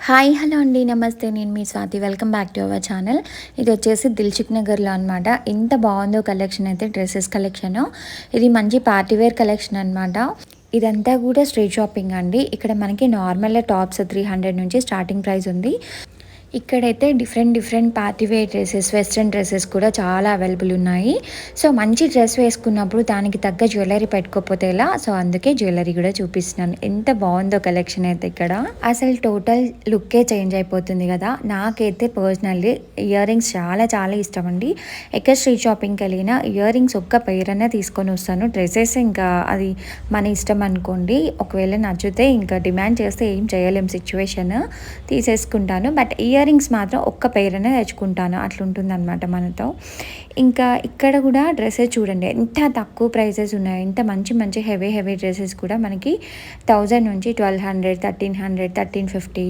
Hi hello అండి నమస్తే నేను మీ Swathi welcome back to our channel. ఇది వచ్చేసి దిల్సుఖ్ నగర్లో అనమాట. ఎంత బాగుందో కలెక్షన్ అయితే డ్రెస్సెస్ కలెక్షన్. ఇది మంచి పార్టీవేర్ కలెక్షన్ అనమాట. ఇదంతా కూడా స్ట్రీట్ షాపింగ్ అండి. ఇక్కడ మనకి నార్మల్ టాప్స్ 300 నుంచి స్టార్టింగ్ ప్రైస్ ఉంది. ఇక్కడైతే different party wear dresses, western dresses కూడా చాలా అవైలబుల్ ఉన్నాయి. సో మంచి డ్రెస్ వేసుకున్నప్పుడు దానికి తగ్గ జ్యువెలరీ పెట్టుకోకపోతే ఎలా, సో అందుకే జ్యువెలరీ కూడా చూపిస్తున్నాను. ఎంత బాగుందో కలెక్షన్ అయితే ఇక్కడ అసలు టోటల్ లుక్కే చేంజ్ అయిపోతుంది కదా. నాకైతే పర్సనల్లీ ఇయర్ రింగ్స్ చాలా ఇష్టం అండి. ఎక్కడ స్ట్రీట్ షాపింగ్కి వెళ్ళినా ఇయర్ రింగ్స్ ఒక్క పేరనే తీసుకొని వస్తాను. డ్రెస్సెస్ ఇంకా అది మన ఇష్టం అనుకోండి. ఒకవేళ నచ్చితే ఇంకా డిమాండ్ చేస్తే ఏం చేయలేం, సిచ్యువేషన్ తీసేసుకుంటాను. బట్ ఇయర్ రింగ్స్ మాత్రం ఒక్క పేరనే తెచ్చుకుంటాను. అట్లుంటుంది అనమాట మనతో. ఇంకా ఇక్కడ కూడా డ్రెస్సెస్ చూడండి ఎంత తక్కువ ప్రైజెస్ ఉన్నాయి. ఎంత మంచి హెవీ డ్రెస్సెస్ కూడా మనకి 1000 నుంచి 1200, 1300, 1350